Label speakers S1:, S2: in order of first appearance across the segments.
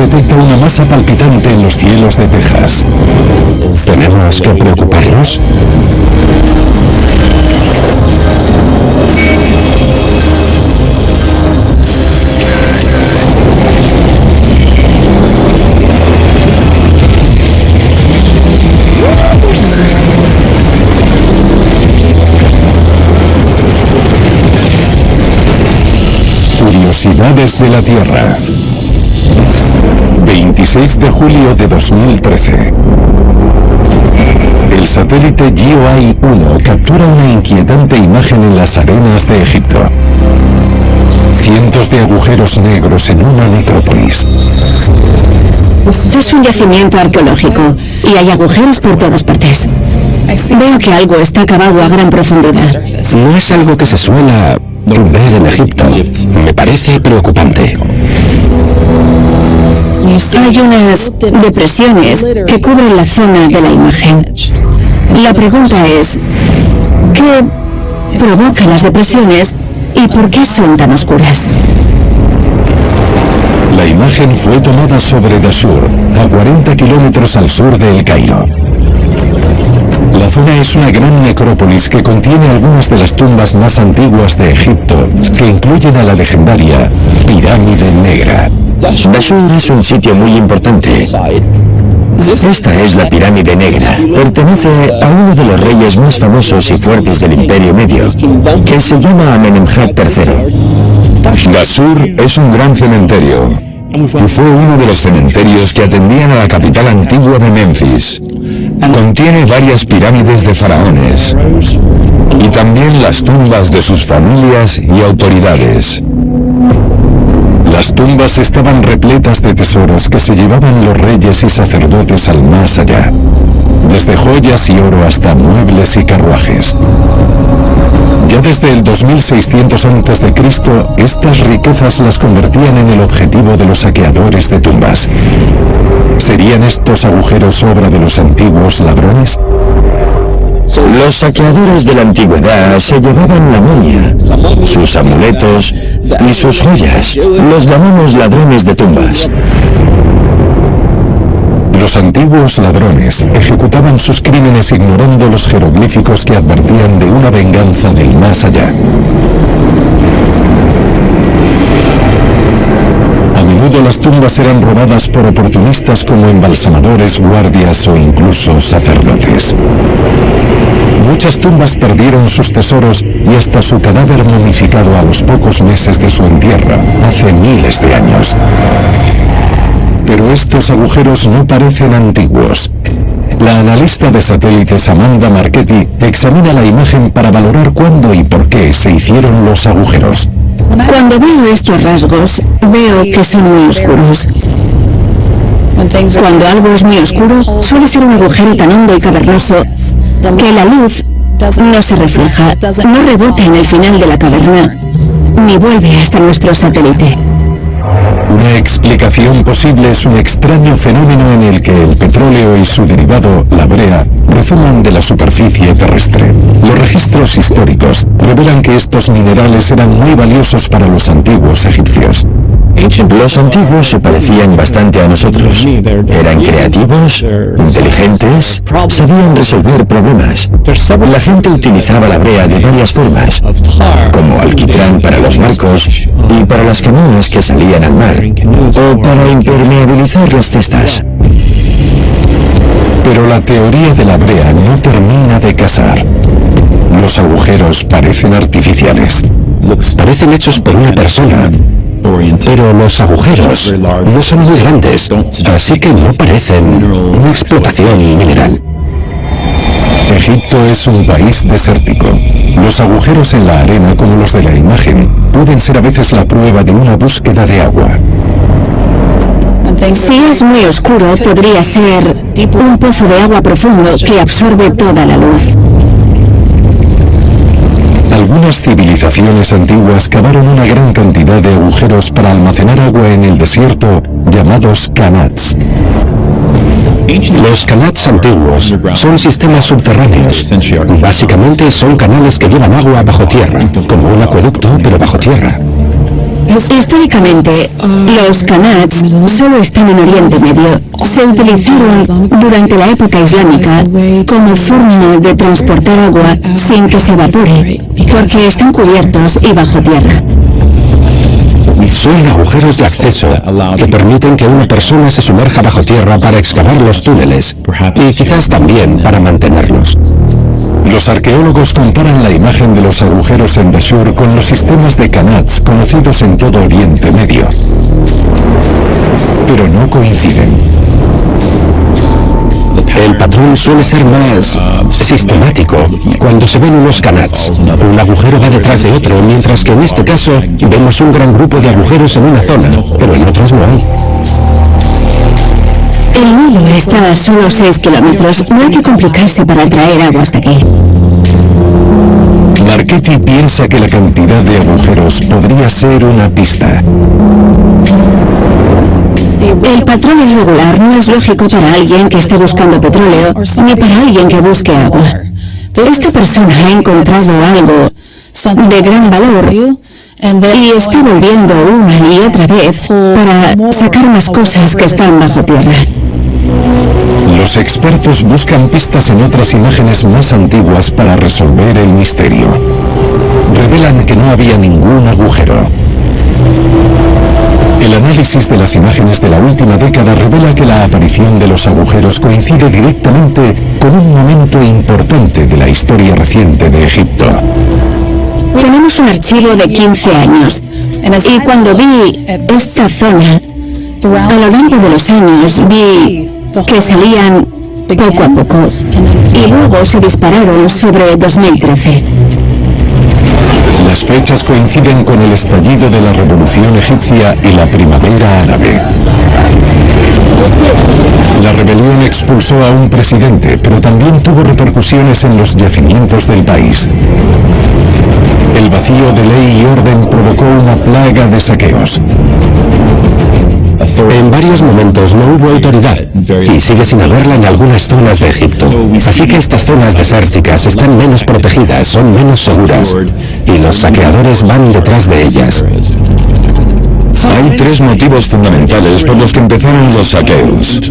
S1: detecta una masa palpitante en los cielos de Texas. ¿Tenemos que preocuparnos? Curiosidades de la Tierra. 26 de julio de 2013. El satélite GeoEye-1 captura una inquietante imagen en las arenas de Egipto. Cientos de agujeros negros en una necrópolis.
S2: Es un yacimiento arqueológico y hay agujeros por todas partes. Veo que algo está cavado a gran profundidad.
S1: No es algo que se suele ver en Egipto. Me parece preocupante.
S2: Hay unas depresiones que cubren la zona de la imagen. La pregunta es, ¿qué provoca las depresiones y por qué son tan oscuras?
S1: La imagen fue tomada sobre Dashur, a 40 kilómetros al sur de El Cairo. La zona es una gran necrópolis que contiene algunas de las tumbas más antiguas de Egipto, que incluyen a la legendaria Pirámide Negra.
S3: Dashur es un sitio muy importante. Esta es la Pirámide Negra. Pertenece a uno de los reyes más famosos y fuertes del Imperio Medio, que se llama Amenemhat III.
S4: Dashur es un gran cementerio y fue uno de los cementerios que atendían a la capital antigua de Memphis. Contiene varias pirámides de faraones y también las tumbas de sus familias y autoridades.
S1: Las tumbas estaban repletas de tesoros que se llevaban los reyes y sacerdotes al más allá, desde joyas y oro hasta muebles y carruajes. Ya desde el 2600 a.C., estas riquezas las convertían en el objetivo de los saqueadores de tumbas. ¿Serían estos agujeros obra de los antiguos ladrones?
S3: Los saqueadores de la antigüedad se llevaban la momia, sus amuletos y sus joyas. Los llamamos ladrones de tumbas.
S1: Los antiguos ladrones ejecutaban sus crímenes ignorando los jeroglíficos que advertían de una venganza del más allá. A menudo las tumbas eran robadas por oportunistas como embalsamadores, guardias o incluso sacerdotes. Muchas tumbas perdieron sus tesoros y hasta su cadáver momificado a los pocos meses de su entierro, hace miles de años. Pero estos agujeros no parecen antiguos. La analista de satélites Amanda Marchetti examina la imagen para valorar cuándo y por qué se hicieron los agujeros.
S2: Cuando veo estos rasgos, veo que son muy oscuros. Cuando algo es muy oscuro, suele ser un agujero tan hondo y cavernoso que la luz no se refleja, no rebota en el final de la caverna, ni vuelve hasta nuestro satélite.
S1: Una explicación posible es un extraño fenómeno en el que el petróleo y su derivado, la brea, rezuman de la superficie terrestre. Los registros históricos revelan que estos minerales eran muy valiosos para los antiguos egipcios.
S3: Los antiguos se parecían bastante a nosotros. Eran creativos, inteligentes, sabían resolver problemas. La gente utilizaba la brea de varias formas, como alquitrán para los barcos y para las canoas que salían al mar, o para impermeabilizar las cestas.
S1: Pero la teoría de la brea no termina de casar. Los agujeros parecen artificiales.
S5: Parecen hechos por una persona. Pero los agujeros no son muy grandes, así que no parecen una explotación mineral.
S1: Egipto es un país desértico. Los agujeros en la arena, como los de la imagen, pueden ser a veces la prueba de una búsqueda de agua.
S2: Si es muy oscuro, podría ser un pozo de agua profundo que absorbe toda la luz.
S1: Algunas civilizaciones antiguas cavaron una gran cantidad de agujeros para almacenar agua en el desierto, llamados qanats.
S5: Los qanats antiguos son sistemas subterráneos. Básicamente son canales que llevan agua bajo tierra, como un acueducto pero bajo tierra.
S2: Históricamente, los qanats solo están en Oriente Medio. Se utilizaron durante la época islámica como forma de transportar agua sin que se evapore, porque están cubiertos y bajo tierra.
S5: Son agujeros de acceso que permiten que una persona se sumerja bajo tierra para excavar los túneles y quizás también para mantenerlos.
S1: Los arqueólogos comparan la imagen de los agujeros en Dashur con los sistemas de qanats conocidos en todo Oriente Medio. Pero no coinciden.
S5: El patrón suele ser más sistemático cuando se ven unos qanats. Un agujero va detrás de otro, mientras que en este caso vemos un gran grupo de agujeros en una zona, pero en otras no hay.
S2: El Nilo está a solo 6 kilómetros. No hay que complicarse para traer agua hasta aquí.
S1: Marchetti piensa que la cantidad de agujeros podría ser una pista.
S2: El patrón irregular no es lógico para alguien que esté buscando petróleo, ni para alguien que busque agua. Esta persona ha encontrado algo de gran valor y está volviendo una y otra vez para sacar más cosas que están bajo tierra.
S1: Los expertos buscan pistas en otras imágenes más antiguas para resolver el misterio. Revelan que no había ningún agujero. El análisis de las imágenes de la última década revela que la aparición de los agujeros coincide directamente con un momento importante de la historia reciente de Egipto.
S2: Tenemos un archivo de 15 años y cuando vi esta zona, a lo largo de los años vi que salían poco a poco y luego se dispararon sobre 2013.
S1: Las fechas coinciden con el estallido de la Revolución Egipcia y la Primavera Árabe. La rebelión expulsó a un presidente, pero también tuvo repercusiones en los yacimientos del país. El vacío de ley y orden provocó una plaga de saqueos.
S5: En varios momentos no hubo autoridad y sigue sin haberla en algunas zonas de Egipto. Así que estas zonas desérticas están menos protegidas, son menos seguras y los saqueadores van detrás de ellas.
S4: Hay 3 motivos fundamentales por los que empezaron los saqueos.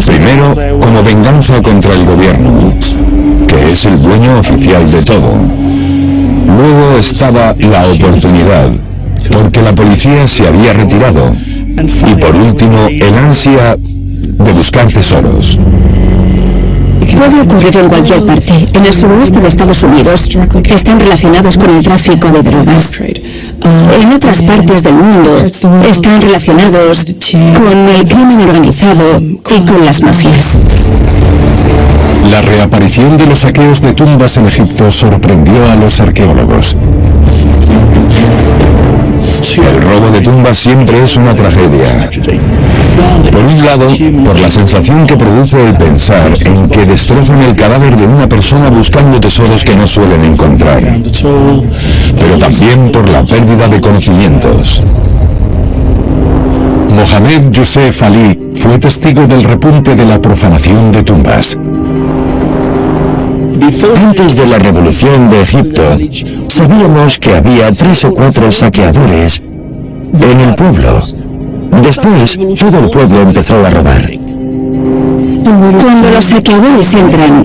S4: Primero, como venganza contra el gobierno, que es el dueño oficial de todo. Luego estaba la oportunidad, porque la policía se había retirado. Y por último, el ansia de buscar tesoros.
S2: Puede ocurrir en cualquier parte. En el suroeste de Estados Unidos están relacionados con el tráfico de drogas. En otras partes del mundo están relacionados con el crimen organizado y con las mafias.
S1: La reaparición de los saqueos de tumbas en Egipto sorprendió a los arqueólogos.
S4: El robo de tumbas siempre es una tragedia. Por un lado, por la sensación que produce el pensar en que destrozan el cadáver de una persona buscando tesoros que no suelen encontrar, pero también por la pérdida de conocimientos.
S1: Mohamed Youssef Ali fue testigo del repunte de la profanación de tumbas.
S3: Antes de la revolución de Egipto, sabíamos que había 3 o 4 saqueadores en el pueblo. Después, todo el pueblo empezó a robar.
S2: Cuando los saqueadores entran,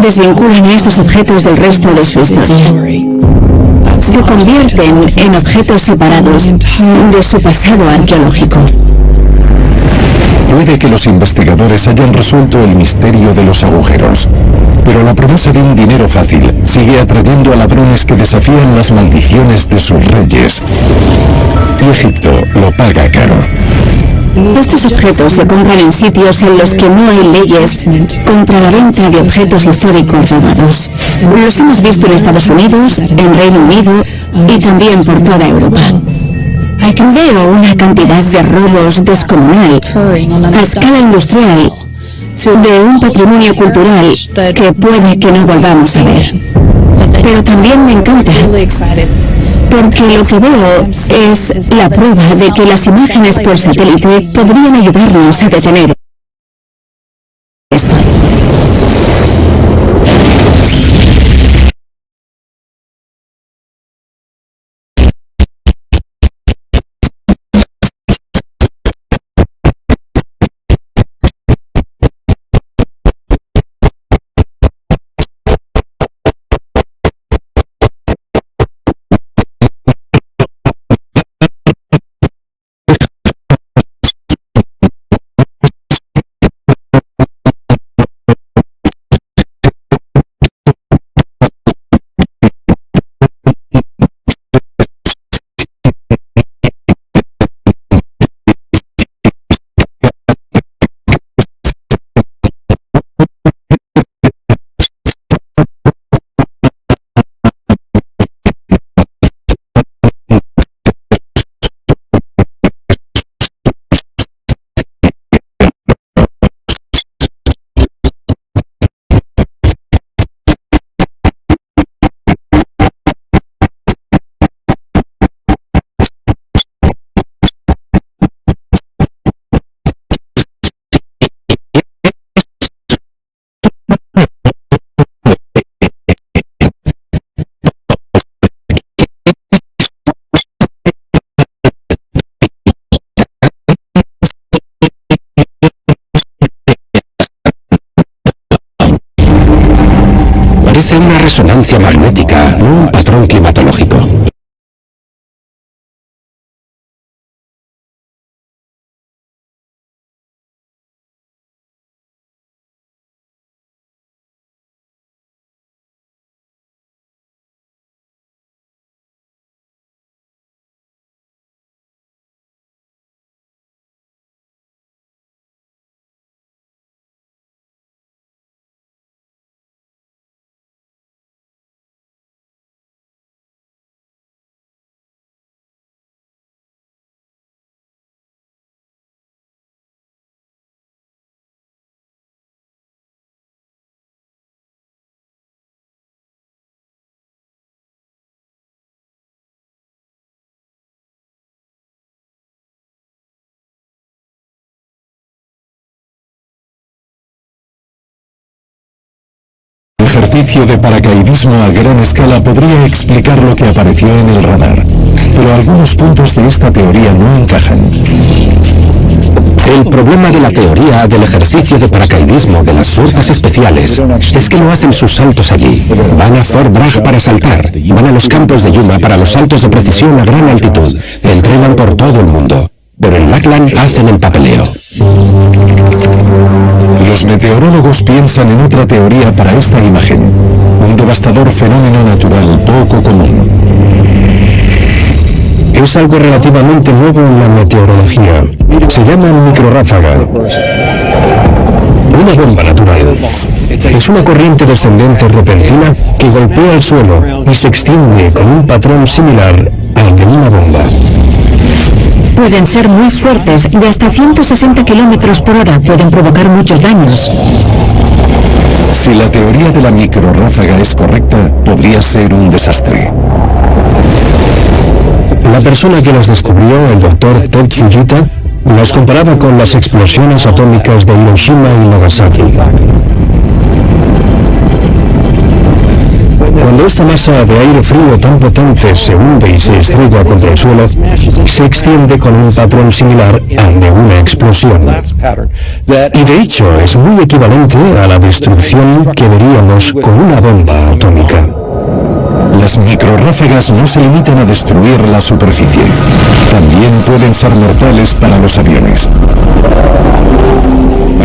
S2: desvinculan a estos objetos del resto de su historia. Se convierten en objetos separados de su pasado arqueológico.
S1: Puede que los investigadores hayan resuelto el misterio de los agujeros, pero la promesa de un dinero fácil sigue atrayendo a ladrones que desafían las maldiciones de sus reyes. Y Egipto lo paga caro.
S2: Estos objetos se compran en sitios en los que no hay leyes contra la venta de objetos históricos robados. Los hemos visto en Estados Unidos, en Reino Unido y también por toda Europa. Veo una cantidad de robos descomunal a escala industrial de un patrimonio cultural que puede que no volvamos a ver. Pero también me encanta, porque lo que veo es la prueba de que las imágenes por satélite podrían ayudarnos a detener esto.
S5: Parece una resonancia magnética, no un patrón climatológico.
S1: El ejercicio de paracaidismo a gran escala podría explicar lo que apareció en el radar, pero algunos puntos de esta teoría no encajan.
S5: El problema de la teoría del ejercicio de paracaidismo de las fuerzas especiales es que no hacen sus saltos allí. Van a Fort Bragg para saltar, van a los campos de Yuma para los saltos de precisión a gran altitud, entrenan por todo el mundo. Pero en Lackland hacen el papeleo.
S1: Los meteorólogos piensan en otra teoría para esta imagen, un devastador fenómeno natural poco común.
S5: Es algo relativamente nuevo en la meteorología. Se llama microrráfaga. Una bomba natural. Es una corriente descendente repentina que golpea el suelo y se extiende con un patrón similar al de una bomba.
S2: Pueden ser muy fuertes, de hasta 160 kilómetros por hora, pueden provocar muchos daños.
S1: Si la teoría de la microrráfaga es correcta, podría ser un desastre.
S5: La persona que las descubrió, el doctor Ted Fujita, las comparaba con las explosiones atómicas de Hiroshima y Nagasaki. Cuando esta masa de aire frío tan potente se hunde y se estrella contra el suelo, se extiende con un patrón similar al de una explosión. Y de hecho es muy equivalente a la destrucción que veríamos con una bomba atómica.
S1: Las microrráfagas no se limitan a destruir la superficie. También pueden ser mortales para los aviones.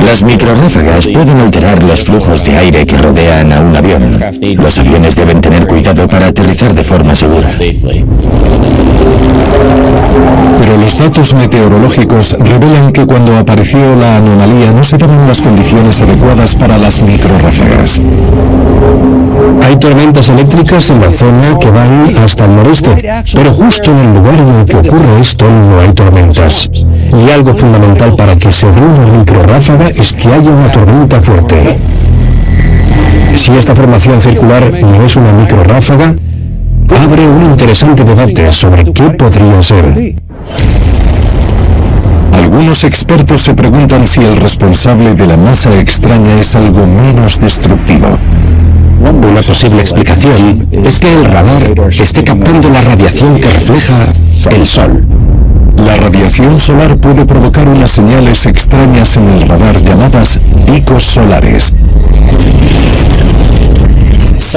S3: Las microrráfagas pueden alterar los flujos de aire que rodean a un avión. Los aviones deben tener cuidado para aterrizar de forma segura.
S1: Pero los datos meteorológicos revelan que cuando apareció la anomalía no se daban las condiciones adecuadas para las microrráfagas.
S5: Hay tormentas eléctricas en la zona que van hasta el noreste, pero justo en el lugar en el que ocurre esto no hay tormentas. Y algo fundamental para que se dé una microrráfaga es que haya una tormenta fuerte. Si esta formación circular no es una microrráfaga, abre un interesante debate sobre qué podría ser.
S1: Algunos expertos se preguntan si el responsable de la masa extraña es algo menos destructivo.
S5: Una posible explicación es que el radar esté captando la radiación que refleja el Sol.
S1: La radiación solar puede provocar unas señales extrañas en el radar llamadas picos solares.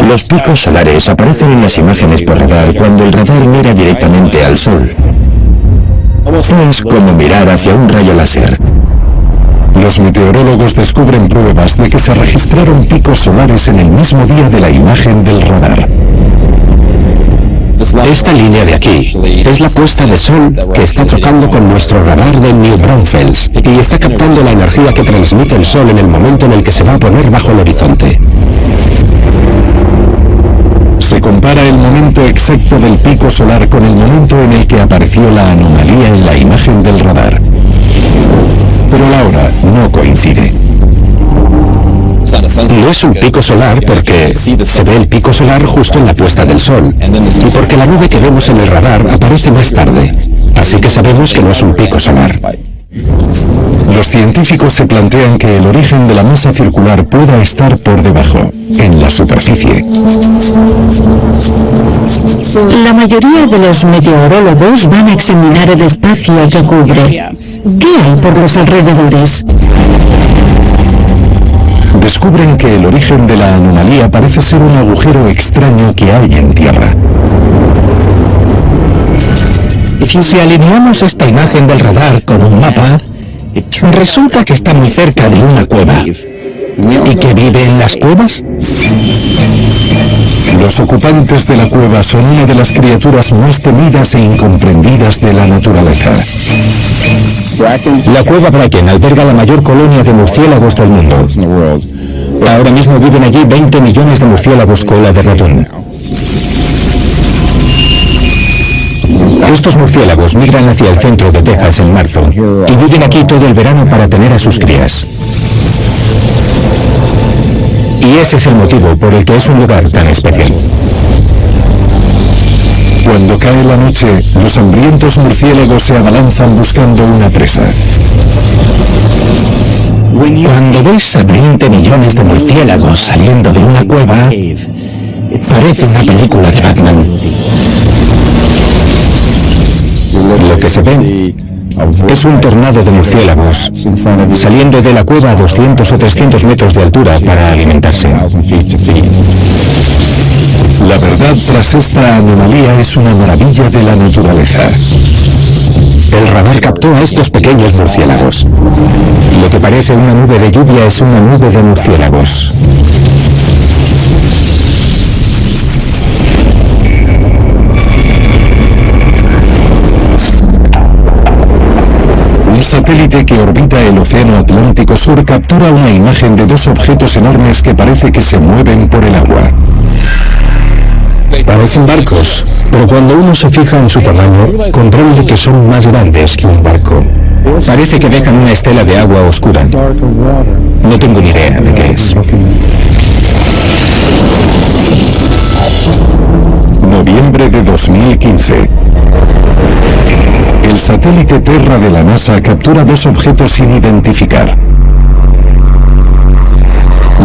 S3: Los picos solares aparecen en las imágenes por radar cuando el radar mira directamente al Sol. Es como mirar hacia un rayo láser.
S1: Los meteorólogos descubren pruebas de que se registraron picos solares en el mismo día de la imagen del radar.
S5: Esta línea de aquí es la puesta de sol que está chocando con nuestro radar de New Braunfels y está captando la energía que transmite el sol en el momento en el que se va a poner bajo el horizonte.
S1: Se compara el momento exacto del pico solar con el momento en el que apareció la anomalía en la imagen del radar. Pero la hora no coincide.
S5: No es un pico solar porque se ve el pico solar justo en la puesta del sol y porque la nube que vemos en el radar aparece más tarde, así que sabemos que no es un pico solar.
S1: Los científicos se plantean que el origen de la masa circular pueda estar por debajo, en la superficie.
S2: La mayoría de los meteorólogos van a examinar el espacio que cubre. ¿Qué hay por los alrededores?
S1: descubren que el origen de la anomalía parece ser un agujero extraño que hay en tierra.
S6: Si alineamos esta imagen del radar con un mapa, resulta que está muy cerca de una cueva. ¿Y que vive en las cuevas?
S1: Los ocupantes de la cueva son una de las criaturas más temidas e incomprendidas de la naturaleza.
S5: La cueva Bracken alberga la mayor colonia de murciélagos del mundo. Ahora mismo viven allí 20 millones de murciélagos cola de ratón. Estos murciélagos migran hacia el centro de Texas en marzo y viven aquí todo el verano para tener a sus crías. Y ese es el motivo por el que es un lugar tan especial.
S1: Cuando cae la noche, los hambrientos murciélagos se abalanzan buscando una presa.
S6: Cuando ves a 20 millones de murciélagos saliendo de una cueva, parece una película de Batman.
S5: Lo que se ve es un tornado de murciélagos saliendo de la cueva a 200 o 300 metros de altura para alimentarse.
S1: La verdad tras esta anomalía es una maravilla de la naturaleza.
S5: El radar captó a estos pequeños murciélagos. Lo que parece una nube de lluvia es una nube de murciélagos.
S1: Un satélite que orbita el Océano Atlántico Sur captura una imagen de dos objetos enormes que parece que se mueven por el agua.
S5: Parecen barcos, pero cuando uno se fija en su tamaño, comprende que son más grandes que un barco. Parece que dejan una estela de agua oscura. No tengo ni idea de qué es.
S1: Noviembre de 2015. El satélite Terra de la NASA captura dos objetos sin identificar.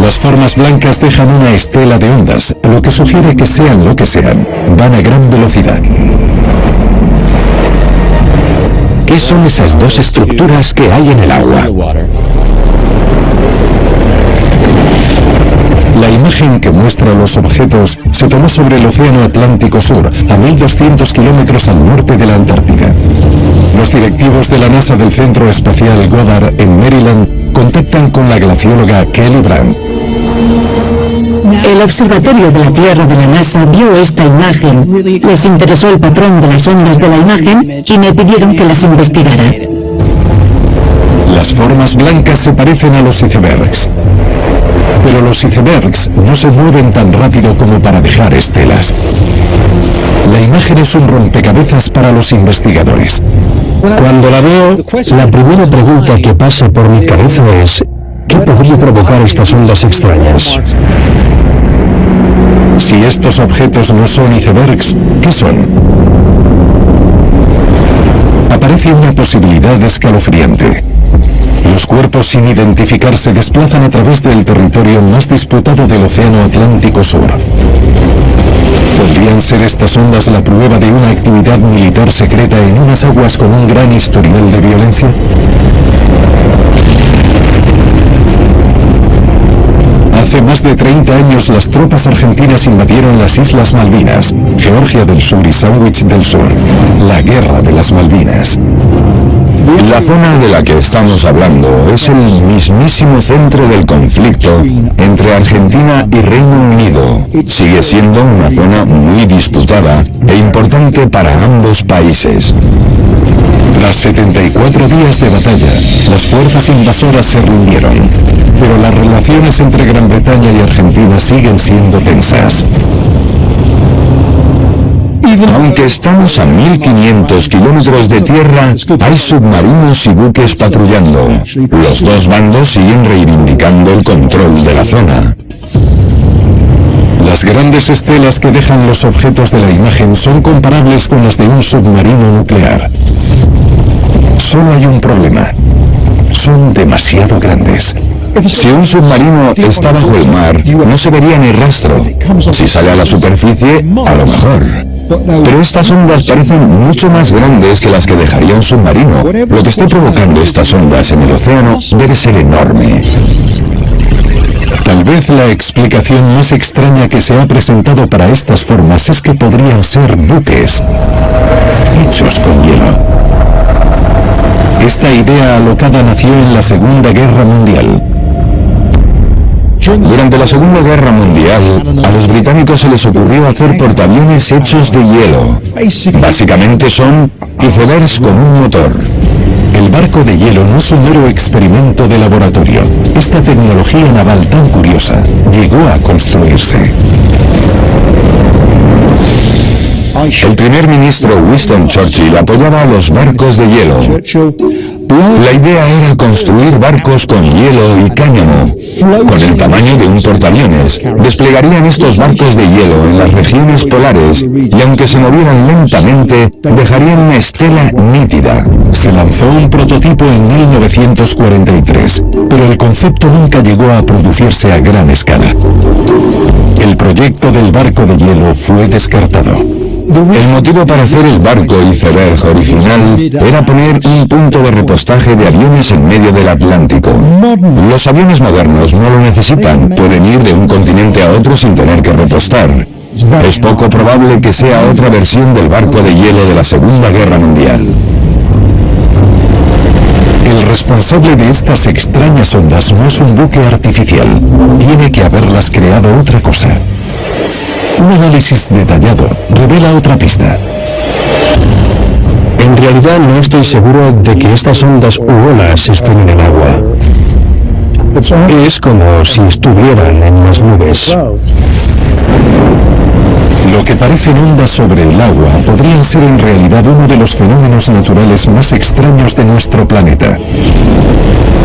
S1: Las formas blancas dejan una estela de ondas, lo que sugiere que sean lo que sean, van a gran velocidad.
S5: ¿Qué son esas dos estructuras que hay en el agua?
S1: La imagen que muestra los objetos se tomó sobre el Océano Atlántico Sur, a 1200 kilómetros al norte de la Antártida. Los directivos de la NASA del Centro Espacial Goddard en Maryland contactan con la glacióloga Kelly Brandt.
S2: El Observatorio de la Tierra de la NASA vio esta imagen, les interesó el patrón de las ondas de la imagen y me pidieron que las investigara.
S1: Las formas blancas se parecen a los icebergs, pero los icebergs no se mueven tan rápido como para dejar estelas. La imagen es un rompecabezas para los investigadores.
S5: Cuando la veo, la primera pregunta que pasa por mi cabeza es: ¿qué podría provocar estas ondas extrañas?
S1: Si estos objetos no son icebergs, ¿qué son? Aparece una posibilidad escalofriante. Los cuerpos sin identificar se desplazan a través del territorio más disputado del Océano Atlántico Sur. ¿Podrían ser estas ondas la prueba de una actividad militar secreta en unas aguas con un gran historial de violencia? Hace más de 30 años las tropas argentinas invadieron las Islas Malvinas, Georgia del Sur y Sandwich del Sur. La Guerra de las Malvinas.
S4: La zona de la que estamos hablando es el mismísimo centro del conflicto entre Argentina y Reino Unido. Sigue siendo una zona muy disputada e importante para ambos países.
S1: Tras 74 días de batalla, las fuerzas invasoras se rindieron, pero las relaciones entre Gran Bretaña y Argentina siguen siendo tensas.
S4: Aunque estamos a 1500 kilómetros de tierra, hay submarinos y buques patrullando. Los dos bandos siguen reivindicando el control de la zona.
S1: Las grandes estelas que dejan los objetos de la imagen son comparables con las de un submarino nuclear. Solo hay un problema. Son demasiado grandes.
S4: Si un submarino está bajo el mar, no se vería ni rastro. Si sale a la superficie, a lo mejor. Pero estas ondas parecen mucho más grandes que las que dejaría un submarino. Lo que está provocando estas ondas en el océano debe ser enorme.
S1: Tal vez la explicación más extraña que se ha presentado para estas formas es que podrían ser buques hechos con hielo. Esta idea alocada nació en la Segunda Guerra Mundial.
S4: Durante la Segunda Guerra Mundial, a los británicos se les ocurrió hacer portaaviones hechos de hielo. Básicamente son icebergs con un motor.
S1: El barco de hielo no es un mero experimento de laboratorio. Esta tecnología naval tan curiosa llegó a construirse.
S4: El primer ministro Winston Churchill apoyaba a los barcos de hielo. La idea era construir barcos con hielo y cáñamo, con el tamaño de un portaaviones. Desplegarían estos barcos de hielo en las regiones polares y aunque se movieran lentamente, dejarían una estela nítida.
S1: Se lanzó un prototipo en 1943, pero el concepto nunca llegó a producirse a gran escala. El proyecto del barco de hielo fue descartado.
S4: El motivo para hacer el barco iceberg original era poner un punto de repostaje de aviones en medio del Atlántico. Los aviones modernos no lo necesitan, pueden ir de un continente a otro sin tener que repostar. Es poco probable que sea otra versión del barco de hielo de la Segunda Guerra Mundial.
S1: El responsable de estas extrañas ondas no es un buque artificial. Tiene que haberlas creado otra cosa. Un análisis detallado revela otra pista.
S5: En realidad no estoy seguro de que estas ondas u olas estén en el agua. Es como si estuvieran en las nubes.
S1: Lo que parecen ondas sobre el agua podrían ser en realidad uno de los fenómenos naturales más extraños de nuestro planeta.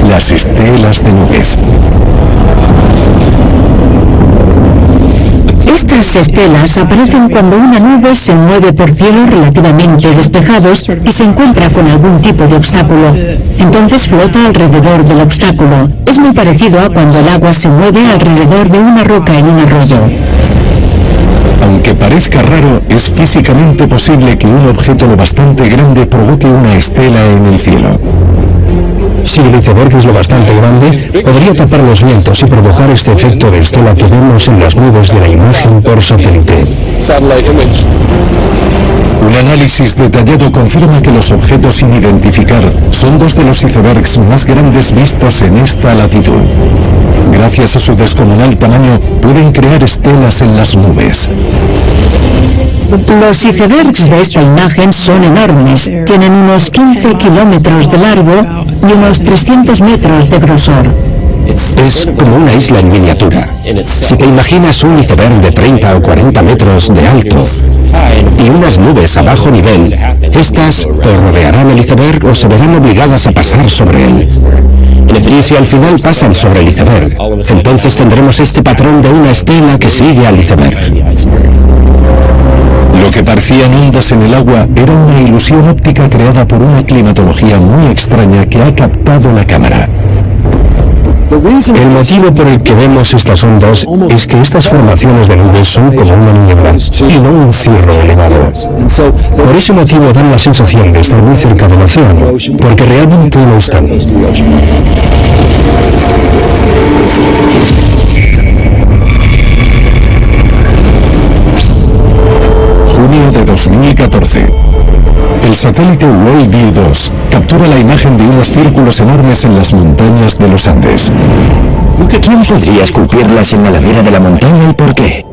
S1: Las estelas de nubes.
S2: Estas estelas aparecen cuando una nube se mueve por cielos relativamente despejados y se encuentra con algún tipo de obstáculo. Entonces flota alrededor del obstáculo. Es muy parecido a cuando el agua se mueve alrededor de una roca en un arroyo.
S1: Aunque parezca raro, es físicamente posible que un objeto lo bastante grande provoque una estela en el cielo.
S5: Si el iceberg es lo bastante grande, podría tapar los vientos y provocar este efecto de estela que vemos en las nubes de la imagen por satélite.
S1: Un análisis detallado confirma que los objetos sin identificar son dos de los icebergs más grandes vistos en esta latitud. Gracias a su descomunal tamaño, pueden crear estelas en las nubes.
S2: Los icebergs de esta imagen son enormes. Tienen unos 15 kilómetros de largo y unos 300 metros de grosor.
S5: Es como una isla en miniatura. Si te imaginas un iceberg de 30 o 40 metros de alto y unas nubes a bajo nivel, estas o rodearán el iceberg o se verán obligadas a pasar sobre él. Y si al final pasan sobre el iceberg, entonces tendremos este patrón de una estela que sigue al iceberg.
S1: Lo que parecían ondas en el agua era una ilusión óptica creada por una climatología muy extraña que ha captado la cámara.
S5: El motivo por el que vemos estas ondas es que estas formaciones de nubes son como una niebla y no un cirro elevado. Por ese motivo dan la sensación de estar muy cerca del océano, porque realmente lo están.
S1: Junio de 2014. El satélite WorldView 2 captura la imagen de unos círculos enormes en las montañas de los Andes.
S3: ¿Quién podría esculpirlas en la ladera de la montaña y por qué?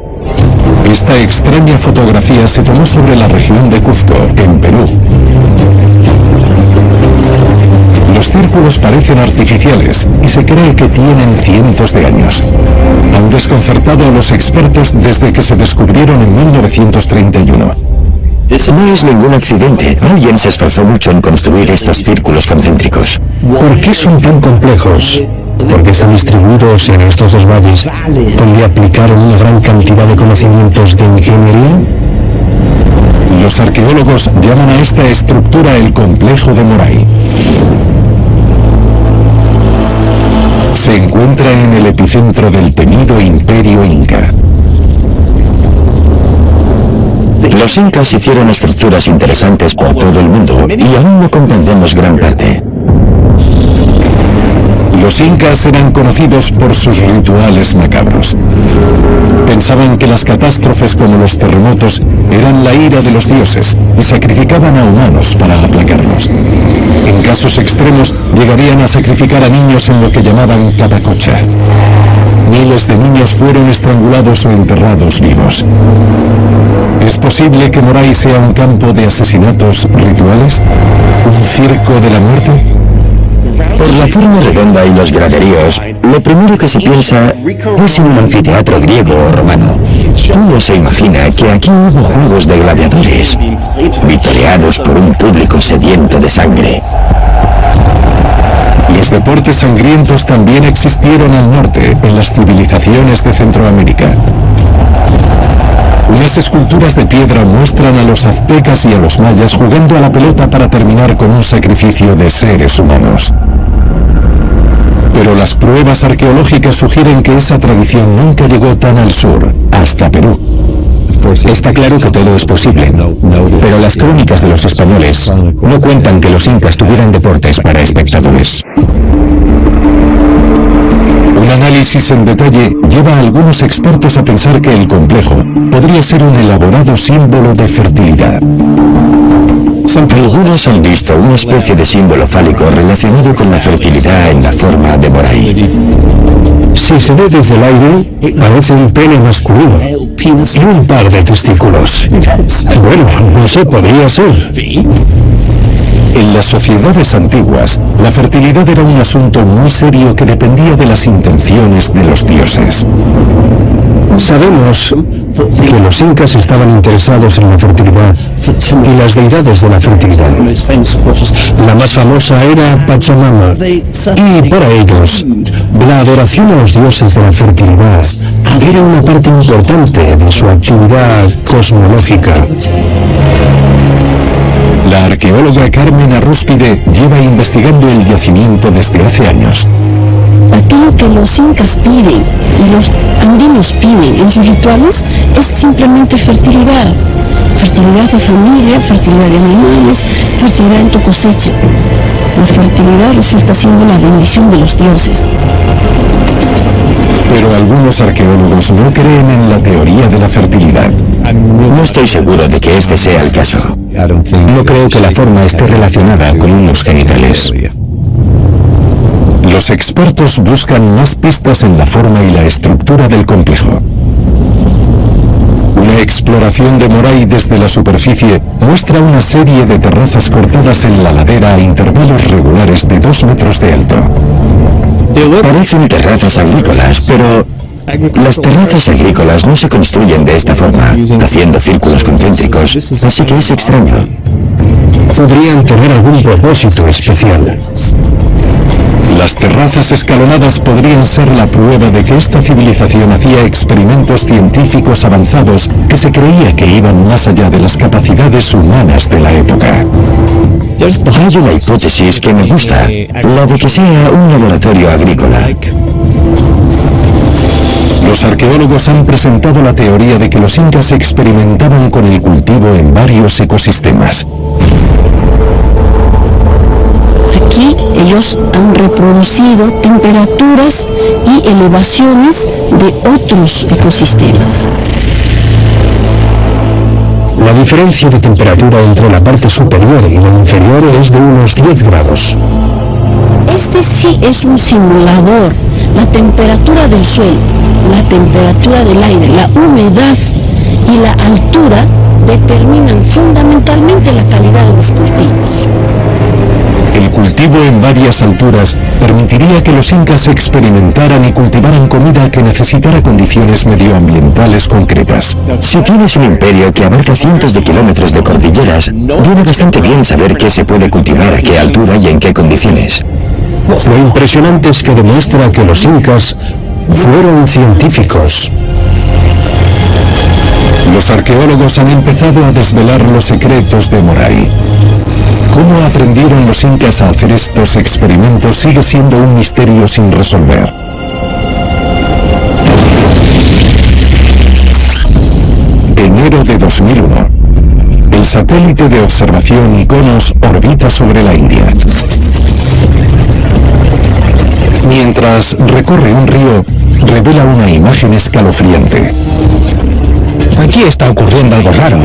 S1: Esta extraña fotografía se tomó sobre la región de Cuzco, en Perú. Los círculos parecen artificiales y se cree que tienen cientos de años. Han desconcertado a los expertos desde que se descubrieron en 1931.
S3: No es ningún accidente. Alguien se esforzó mucho en construir estos círculos concéntricos.
S5: ¿Por qué son tan complejos? ¿Por qué están distribuidos en estos dos valles, donde aplicaron una gran cantidad de conocimientos de ingeniería?
S1: Los arqueólogos llaman a esta estructura el complejo de Moray. Se encuentra en el epicentro del temido Imperio Inca.
S3: Los incas hicieron estructuras interesantes por todo el mundo y aún no comprendemos gran parte.
S1: Los incas eran conocidos por sus rituales macabros. Pensaban que las catástrofes como los terremotos eran la ira de los dioses y sacrificaban a humanos para aplacarlos. En casos extremos, llegarían a sacrificar a niños en lo que llamaban capacocha. Miles de niños fueron estrangulados o enterrados vivos. ¿Es posible que Moray sea un campo de asesinatos rituales? ¿Un circo de la muerte?
S3: Por la forma redonda y los graderíos, lo primero que se piensa es en un anfiteatro griego o romano. Uno se imagina que aquí hubo juegos de gladiadores, vitoreados por un público sediento de sangre.
S1: Los deportes sangrientos también existieron al norte, en las civilizaciones de Centroamérica. Unas esculturas de piedra muestran a los aztecas y a los mayas jugando a la pelota para terminar con un sacrificio de seres humanos. Pero las pruebas arqueológicas sugieren que esa tradición nunca llegó tan al sur, hasta Perú.
S5: Está claro que todo es posible, pero las crónicas de los españoles no cuentan que los incas tuvieran deportes para espectadores.
S1: Un análisis en detalle lleva a algunos expertos a pensar que el complejo podría ser un elaborado símbolo de fertilidad.
S3: Algunos han visto una especie de símbolo fálico relacionado con la fertilidad en la forma de Moray.
S5: Si se ve desde el aire, parece un pene masculino y un par de testículos. Bueno, no sé, podría ser.
S1: En las sociedades antiguas, la fertilidad era un asunto muy serio que dependía de las intenciones de los dioses.
S5: Sabemos que los incas estaban interesados en la fertilidad y las deidades de la fertilidad. La más famosa era Pachamama, y para ellos, la adoración a los dioses de la fertilidad era una parte importante de su actividad cosmológica.
S1: La arqueóloga Carmen Arrúspide lleva investigando el yacimiento desde hace años.
S2: Aquello que los incas piden y los andinos piden en sus rituales es simplemente fertilidad. Fertilidad de familia, fertilidad de animales, fertilidad en tu cosecha. La fertilidad resulta siendo la bendición de los dioses.
S1: Pero algunos arqueólogos no creen en la teoría de la fertilidad.
S3: No estoy seguro de que este sea el caso.
S5: No creo que la forma esté relacionada con unos genitales.
S1: Los expertos buscan más pistas en la forma y la estructura del complejo. Una exploración de Moray desde la superficie muestra una serie de terrazas cortadas en la ladera a intervalos regulares de 2 metros de alto.
S3: Parecen terrazas agrícolas, pero las terrazas agrícolas no se construyen de esta forma, haciendo círculos concéntricos, así que es extraño.
S5: Podrían tener algún propósito especial.
S1: Las terrazas escalonadas podrían ser la prueba de que esta civilización hacía experimentos científicos avanzados que se creía que iban más allá de las capacidades humanas de la época.
S3: Hay una hipótesis que me gusta, la de que sea un laboratorio agrícola.
S1: Los arqueólogos han presentado la teoría de que los incas experimentaban con el cultivo en varios ecosistemas.
S2: Aquí ellos han reproducido temperaturas y elevaciones de otros ecosistemas.
S5: La diferencia de temperatura entre la parte superior y la inferior es de unos 10 grados.
S2: Este sí es un simulador. La temperatura del suelo, la temperatura del aire, la humedad y la altura determinan fundamentalmente la calidad de los cultivos.
S1: El cultivo en varias alturas permitiría que los incas experimentaran y cultivaran comida que necesitara condiciones medioambientales concretas.
S3: Si tienes un imperio que abarca cientos de kilómetros de cordilleras, viene bastante bien saber qué se puede cultivar a qué altura y en qué condiciones.
S5: Lo impresionante es que demuestra que los incas fueron científicos.
S1: Los arqueólogos han empezado a desvelar los secretos de Moray. ¿Cómo aprendieron los incas a hacer estos experimentos sigue siendo un misterio sin resolver? Enero de 2001. El satélite de observación Iconos orbita sobre la India. Mientras recorre un río, revela una imagen escalofriante.
S6: Aquí está ocurriendo algo raro.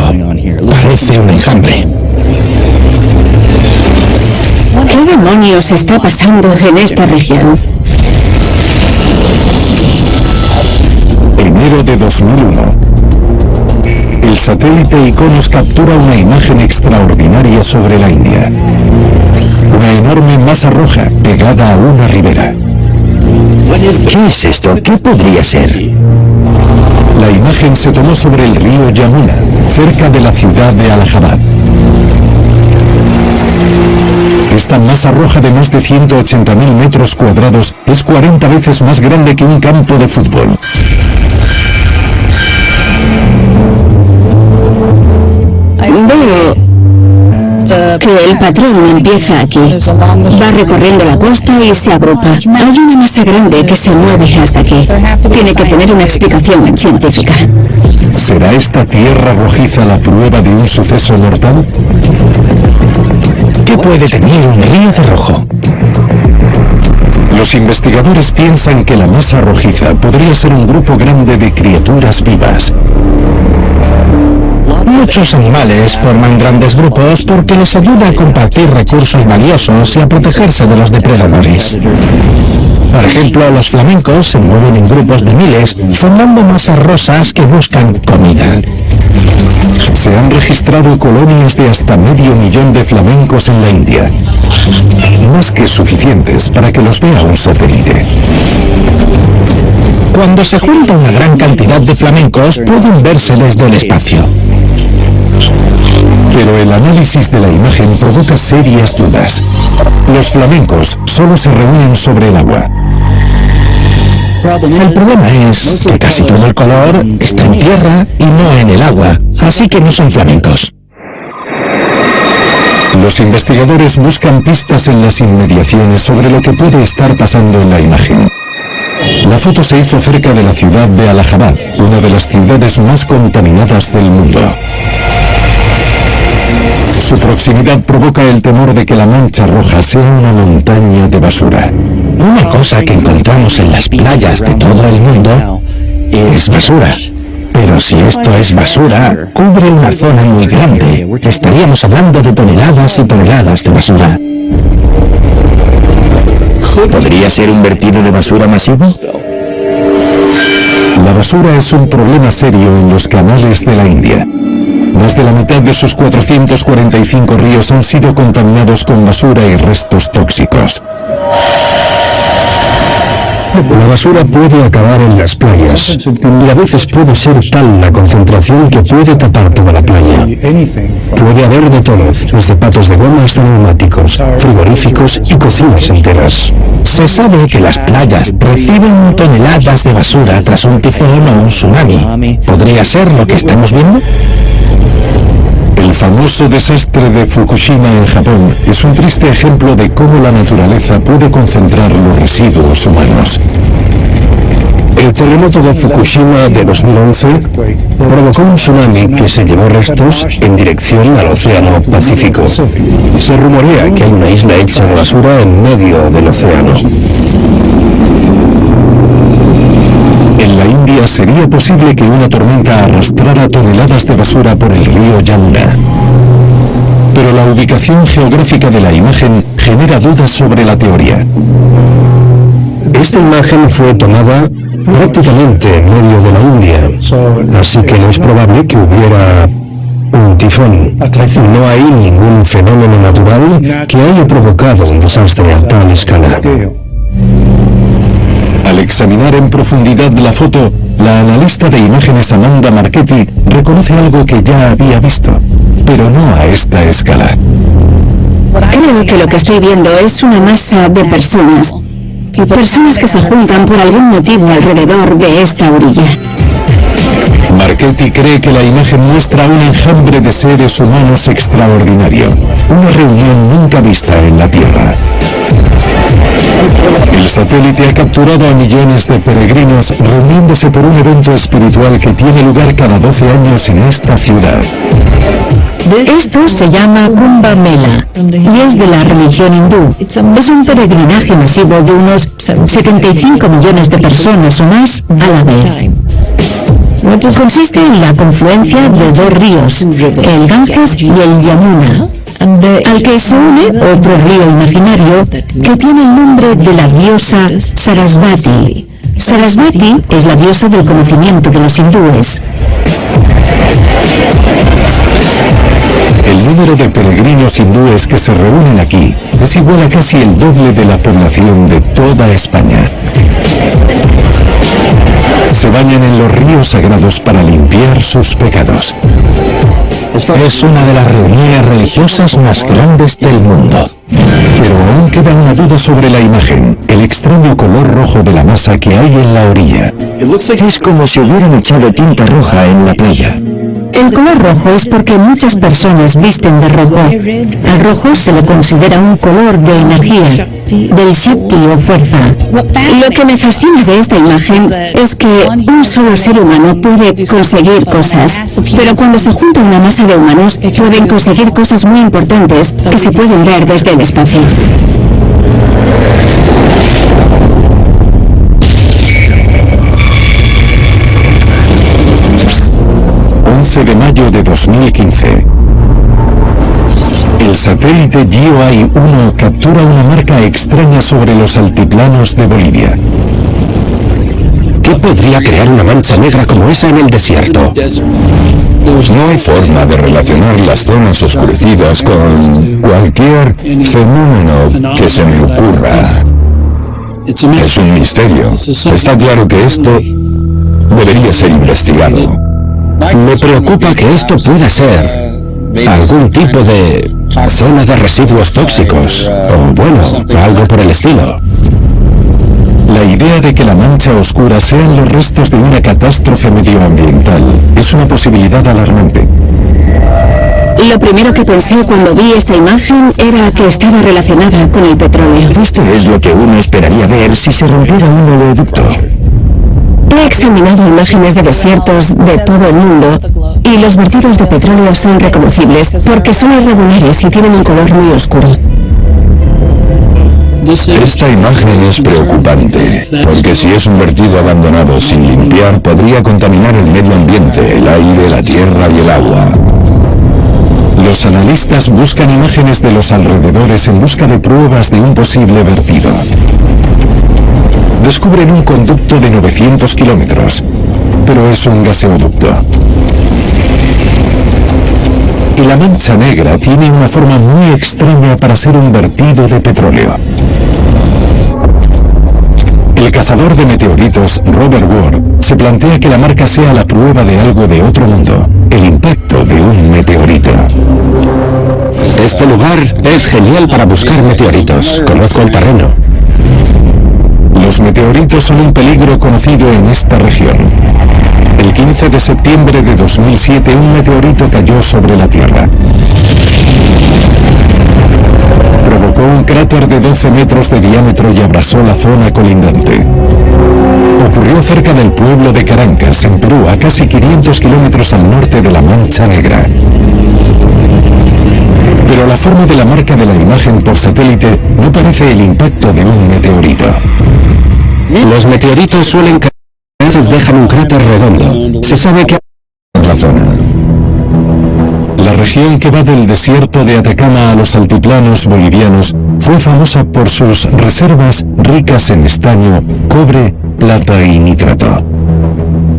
S6: Parece un enjambre.
S2: ¿Qué demonios está pasando en esta región?
S1: Enero de 2001. El satélite Iconos captura una imagen extraordinaria sobre la India. Una enorme masa roja pegada a una ribera.
S3: ¿Qué es esto? ¿Qué podría ser?
S1: La imagen se tomó sobre el río Yamuna, cerca de la ciudad de Allahabad. Esta masa roja de más de 180.000 metros cuadrados es 40 veces más grande que un campo de fútbol.
S2: Veo que el patrón empieza aquí. Va recorriendo la costa y se agrupa. Hay una masa grande que se mueve hasta aquí. Tiene que tener una explicación científica.
S1: ¿Será esta tierra rojiza la prueba de un suceso mortal?
S6: ¿Qué puede tener un río de rojo?
S1: Los investigadores piensan que la masa rojiza podría ser un grupo grande de criaturas vivas.
S6: Muchos animales forman grandes grupos porque les ayuda a compartir recursos valiosos y a protegerse de los depredadores. Por ejemplo, los flamencos se mueven en grupos de miles, formando masas rosas que buscan comida.
S1: Se han registrado colonias de hasta 500.000 de flamencos en la India. Más que suficientes para que los vea un satélite.
S6: Cuando se junta una gran cantidad de flamencos, pueden verse desde el espacio.
S1: Pero el análisis de la imagen provoca serias dudas. Los flamencos solo se reúnen sobre el agua.
S6: El problema es que casi todo el color está en tierra y no en el agua, así que no son flamencos.
S1: Los investigadores buscan pistas en las inmediaciones sobre lo que puede estar pasando en la imagen. La foto se hizo cerca de la ciudad de Allahabad, una de las ciudades más contaminadas del mundo. Su proximidad provoca el temor de que la mancha roja sea una montaña de basura.
S6: Una cosa que encontramos en las playas de todo el mundo es basura. Pero si esto es basura, cubre una zona muy grande. Estaríamos hablando de toneladas y toneladas de basura.
S3: ¿Podría ser un vertido de basura masivo?
S1: La basura es un problema serio en los canales de la India. Más de la mitad de sus 445 ríos han sido contaminados con basura y restos tóxicos.
S5: La basura puede acabar en las playas y a veces puede ser tal la concentración que puede tapar toda la playa. Puede haber de todo, desde patos de goma hasta neumáticos, frigoríficos y cocinas enteras.
S6: Se sabe que las playas reciben toneladas de basura tras un tifón o un tsunami. ¿Podría ser lo que estamos viendo?
S1: El famoso desastre de Fukushima en Japón es un triste ejemplo de cómo la naturaleza puede concentrar los residuos humanos.
S5: El terremoto de Fukushima de 2011 provocó un tsunami que se llevó restos en dirección al Océano Pacífico. Se rumorea que hay una isla hecha de basura en medio del océano.
S1: En la India sería posible que una tormenta arrastrara toneladas de basura por el río Yamuna. Pero la ubicación geográfica de la imagen genera dudas sobre la teoría.
S5: Esta imagen fue tomada prácticamente en medio de la India, así que no es probable que hubiera un tifón. No hay ningún fenómeno natural que haya provocado un desastre a tal escala.
S1: Al examinar en profundidad la foto, la analista de imágenes Amanda Marchetti reconoce algo que ya había visto, pero no a esta escala.
S2: Creo que lo que estoy viendo es una masa de personas. Personas que se juntan por algún motivo alrededor de esta orilla.
S1: Marchetti cree que la imagen muestra un enjambre de seres humanos extraordinario, una reunión nunca vista en la Tierra. El satélite ha capturado a millones de peregrinos reuniéndose por un evento espiritual que tiene lugar cada 12 años en esta ciudad.
S2: Esto se llama Kumbh Mela y es de la religión hindú. Es un peregrinaje masivo de unos 75 millones de personas o más a la vez. Consiste en la confluencia de dos ríos, el Ganges y el Yamuna, al que se une otro río imaginario que tiene el nombre de la diosa Sarasvati. Sarasvati es la diosa del conocimiento de los hindúes.
S1: El número de peregrinos hindúes que se reúnen aquí es igual a casi el doble de la población de toda España. Se bañan en los ríos sagrados para limpiar sus pecados.
S6: Es una de las reuniones religiosas más grandes del mundo.
S1: Pero aún queda una duda sobre la imagen, el extraño color rojo de la masa que hay en la orilla.
S3: Es como si hubieran echado tinta roja en la playa.
S2: El color rojo es porque muchas personas visten de rojo. Al rojo se le considera un color de energía, del Shakti o fuerza. Lo que me fascina de esta imagen es que un solo ser humano puede conseguir cosas, pero cuando se junta una masa de humanos pueden conseguir cosas muy importantes que se pueden ver desde el espacio.
S1: De mayo de 2015. El satélite GeoEye-1 captura una marca extraña sobre los altiplanos de Bolivia.
S5: ¿Qué podría crear una mancha negra como esa en el desierto?
S4: No hay forma de relacionar las zonas oscurecidas con cualquier fenómeno que se me ocurra. Es un misterio. Está claro que esto debería ser investigado.
S5: Me preocupa que esto pueda ser algún tipo de zona de residuos tóxicos, o bueno, algo por el estilo.
S1: La idea de que la mancha oscura sean los restos de una catástrofe medioambiental es una posibilidad alarmante.
S2: Lo primero que pensé cuando vi esta imagen era que estaba relacionada con el petróleo.
S3: Esto es lo que uno esperaría ver si se rompiera un oleoducto.
S2: He examinado imágenes de desiertos de todo el mundo y los vertidos de petróleo son reconocibles porque son irregulares y tienen un color muy oscuro.
S4: Esta imagen es preocupante, porque si es un vertido abandonado sin limpiar, podría contaminar el medio ambiente, el aire, la tierra y el agua.
S1: Los analistas buscan imágenes de los alrededores en busca de pruebas de un posible vertido. Descubren un conducto de 900 kilómetros, pero es un gaseoducto. Y la mancha negra tiene una forma muy extraña para ser un vertido de petróleo. El cazador de meteoritos, Robert Ward, se plantea que la marca sea la prueba de algo de otro mundo, el impacto de un meteorito.
S5: Este lugar es genial para buscar meteoritos. Conozco el terreno.
S1: Los meteoritos son un peligro conocido en esta región. El 15 de septiembre de 2007 un meteorito cayó sobre la Tierra. Provocó un cráter de 12 metros de diámetro y abrasó la zona colindante. Ocurrió cerca del pueblo de Carancas, en Perú, a casi 500 kilómetros al norte de la Mancha Negra. Pero la forma de la marca de la imagen por satélite no parece el impacto de un meteorito.
S5: Los meteoritos suelen caer, a veces dejan un cráter redondo. Se sabe que
S1: la zona. La región que va del desierto de Atacama a los altiplanos bolivianos fue famosa por sus reservas ricas en estaño, cobre, plata y nitrato.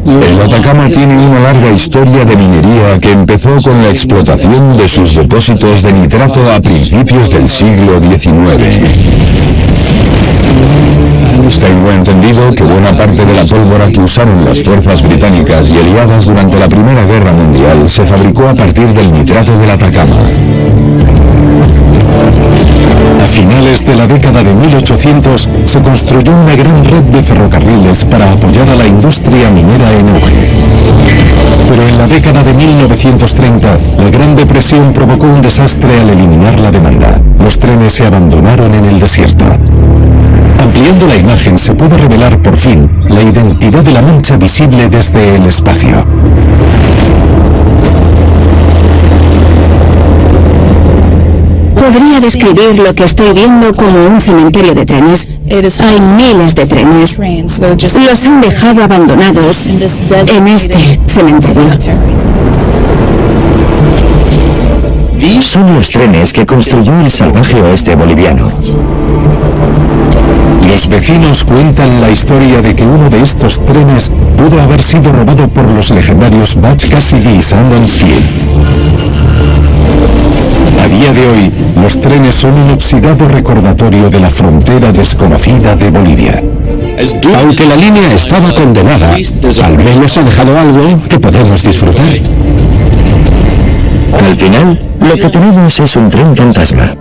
S4: El Atacama tiene una larga historia de minería que empezó con la explotación de sus depósitos de nitrato a principios del siglo XIX. Tengo entendido que buena parte de la pólvora que usaron las fuerzas británicas y aliadas durante la Primera Guerra Mundial se fabricó a partir del nitrato del Atacama.
S1: A finales de la década de 1800 se construyó una gran red de ferrocarriles para apoyar a la industria minera en auge. Pero en la década de 1930, la Gran Depresión provocó un desastre al eliminar la demanda. Los trenes se abandonaron en el desierto. Ampliando la imagen se puede revelar por fin la identidad de la mancha visible desde el espacio.
S2: Podría describir lo que estoy viendo como un cementerio de trenes. Hay miles de trenes. Los han dejado abandonados en este cementerio.
S3: Son los trenes que construyó el salvaje oeste boliviano.
S1: Los vecinos cuentan la historia de que uno de estos trenes pudo haber sido robado por los legendarios Butch Cassidy y Sundance Kid. A día de hoy, los trenes son un oxidado recordatorio de la frontera desconocida de Bolivia.
S5: Aunque la línea estaba condenada, al menos ha dejado algo que podemos disfrutar.
S3: Al final, lo que tenemos es un tren fantasma.